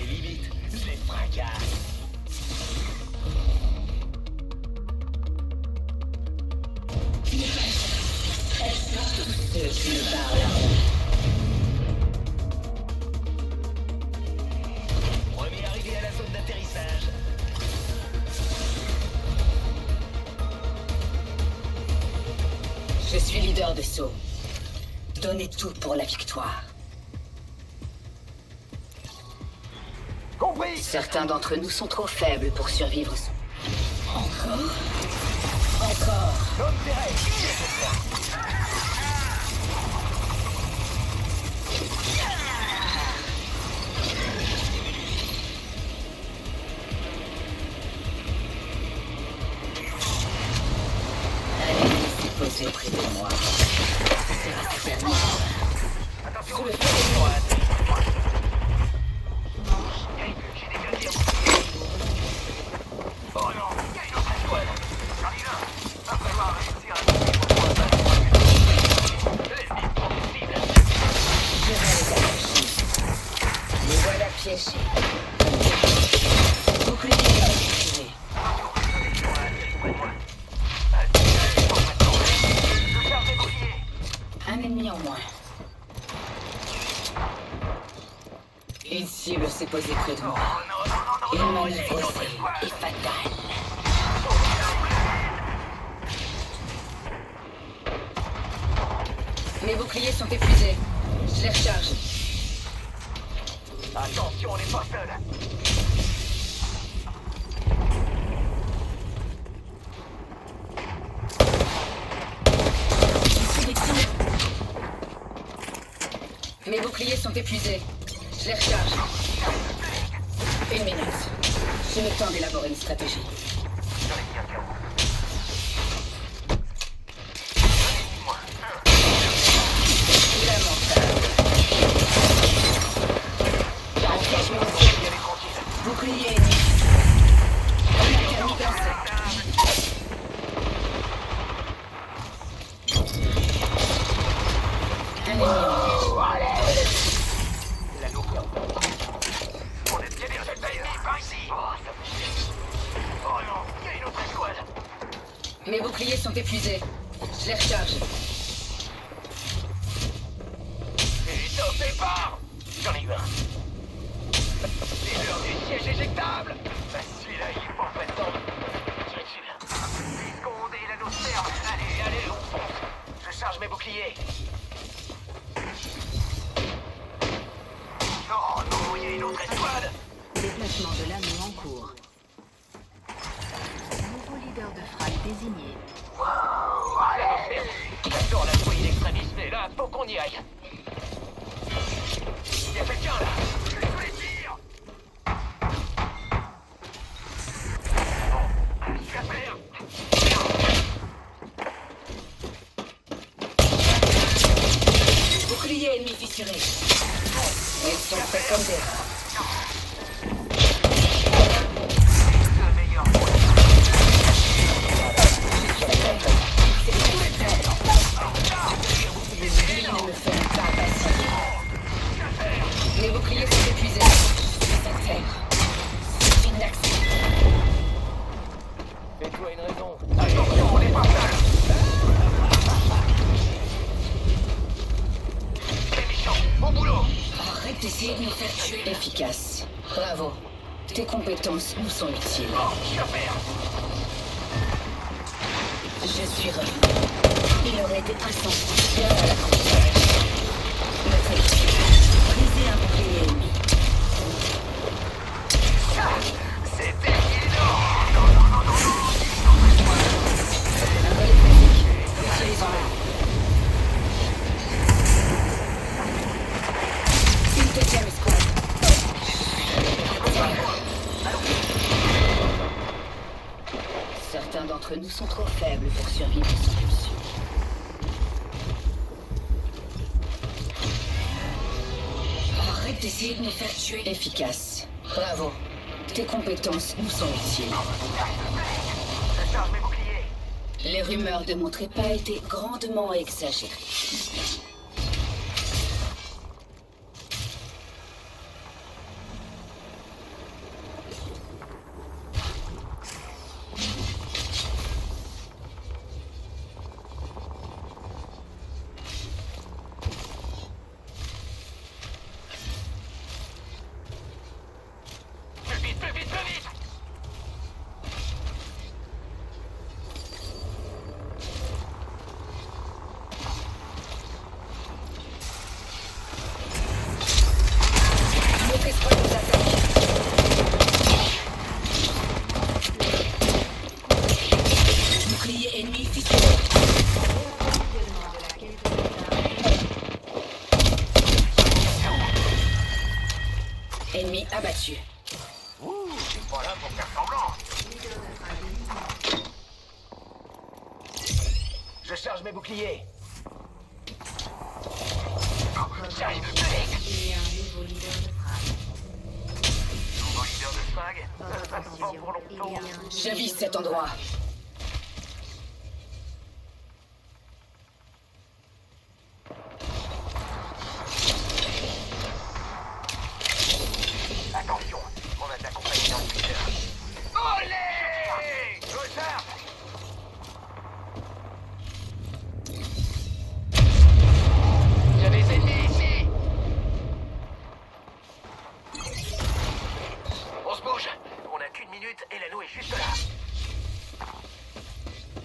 limites, je les fracasse. Ceux qui me parlent. Premier arrivé à la zone d'atterrissage. Je suis leader de saut. Donnez tout pour la victoire. Compris. Certains d'entre nous sont trop faibles pour survivre. Encore? Encore? Zone terrestre. Posé près de moi. Ce sera fermé. Attention, Sous le feu feu de des droite. Oh non, il y a une autre escouade. J'en ai un. Va falloir réussir à trouver pour moi. L'ennemi prend des cibles. Je vais les attacher. Les voilà piégés. Bouclier activé. Un ennemi en moins. Une cible s'est posée près de moi. Une manœuvre osée et fatale. Mes boucliers sont épuisés. Je les recharge. Attention, on n'est pas seul. Mes boucliers sont épuisés. Je les recharge. Une minute. J'ai le temps d'élaborer une stratégie. Lamentable. Engagement. Bouclier ennemi. Thermique lancé. Un ennemi en moins. La loupe. On est bien par ici. Oh, ça fait chier. Oh non, il y a une autre escouade. Mes boucliers sont épuisés. Je les recharge. Étoffez pas. J'en ai eu un. C'est l'heure du siège éjectable. Celui-là, il est pas fait tomber. 10 secondes et l'anosphère. Allez, allez, on fonce. Je charge mes boucliers. Oh non, il y a une autre escouade. Déplacement de l'anneau en cours. Nouveau leader de frappe désigné. L'anosphère. J'adore la fouille d'extrémisme, mais là, faut qu'on y aille. Il y a quelqu'un là. Je suis sous les tirs. Bon, je vais faire. Bouclier ennemi fissuré. Ils sont faits comme des rats. Le meilleur pour Il ne me fait pas passer. Mes boucliers sont épuisés. Je suis à terre. C'est inacceptable. Fais-toi une raison. Attention, on n'est pas seul. Les méchants, au boulot. Arrête d'essayer de nous faire tuer. Efficace. Bravo. Tes compétences nous sont utiles. Oh, chauffeur. Je suis revenu. Il aurait été essentiel à l'apprentissage. Notre équipe. Briser un bouclier ennemi. C'était énorme. Non, non, non, non, non. Un relais physique. Utilisons-le. Une deuxième escouade. Certains d'entre nous sont trop faibles pour survivre sans pulsion. Arrête d'essayer de nous faire tuer. Efficace. Bravo. Tes compétences nous sont utiles. Je charge mes boucliers. Les rumeurs de mon trépas étaient grandement exagérées. dessus. Ouh, c'est pas là pour faire semblant. Je charge mes boucliers. J'arrive, Blake. Il y a un nouveau leader de frag. Nouveau leader de Smag. Votre Ça se passe pas attention, pour il y longtemps. a un Je vise cet endroit. Attention, on a de la compagnie dans le Twitter. Olé! Recharge! Il y a des ennemis ici! On se bouge! On a qu'une minute et l'anneau est juste là.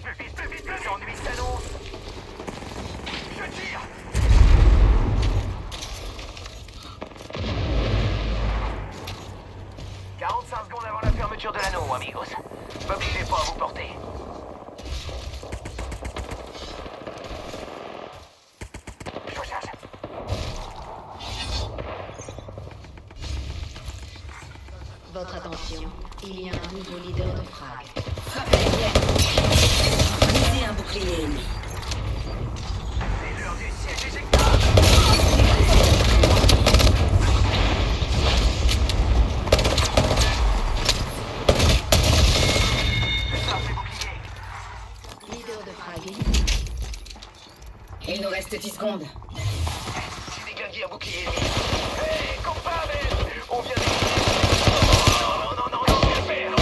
Plus vite, plus vite, plus vite! Les ennuis s'annoncent! Je tire! 45 secondes avant la fermeture de l'anneau, amigos. N'obligez pas à vous porter. Je recharge. Votre attention, il y a un nouveau leader de frag. Frappez bien. Brisez un bouclier ennemi. C'est l'heure du siège éjectable. Je charge mes boucliers. Leader de frag éliminé. Il nous reste 10 secondes. J'ai déglingué un bouclier ennemi. Hé, compagnes! On vient d'éliminer. Non, non, non, non, je vais le faire.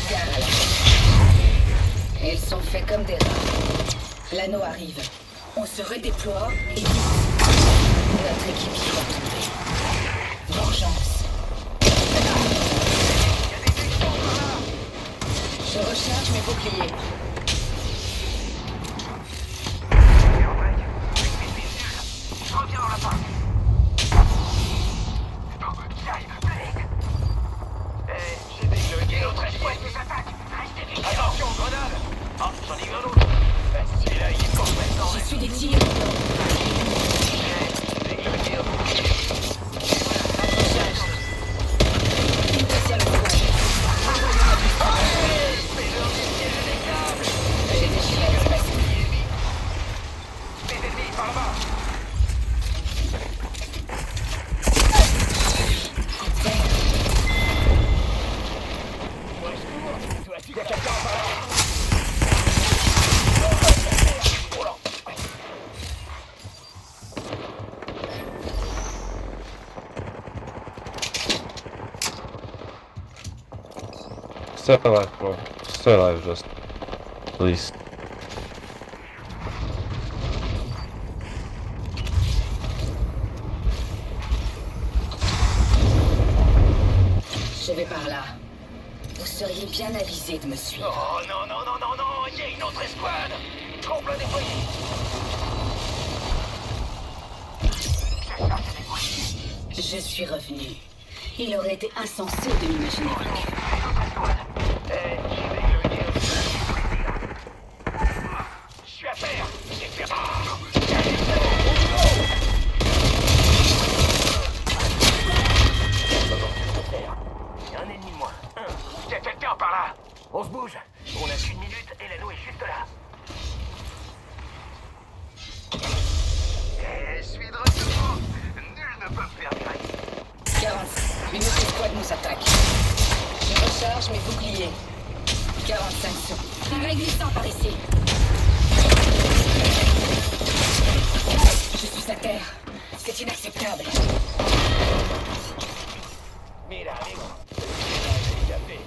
Gare à la Ils sont faits comme des rats. L'anneau arrive. On se redéploie et vite. Notre équipier va tomber. Vengeance. Je recharge mes boucliers. Je reviens dans la part. J'arrive, Blake. J'ai déglingué l'autre escouade nous attaque. Restez vigilants. Attention, grenade. Ah, j'en ai eu un autre. Celui-là, il est complètement... Je suis des tirs. J'ai déglingué un bouclier. Accrochage. Une deuxième escouade. C'est l'heure du siège éjectable. J'ai déchiré l'espace. Des ennemis par là-bas. Il y a quelqu'un par là. Oh là. Stay alive, bro. Stay alive, just. Please. Je vais par là. Vous seriez bien avisé de me suivre. Oh non, non, non, non, non, il y a une autre escouade. Complot déployé. Je suis revenu. Il aurait été insensé de m'imaginer vaincu. J'ai déglingué un bouclier. Je suis à terre. J'ai fait... Il y a un ennemi de moins. Il y a quelqu'un par là. On se bouge. On a qu'une minute et l'anneau est juste là. Et je suis de retour. Nul ne peut me faire griller. 45. Une autre escouade nous attaque. Je recharge mes boucliers. 45 secondes. Arrêt glissant par ici. Je suis à terre. C'est inacceptable. Mira, amigo. Déjà fait.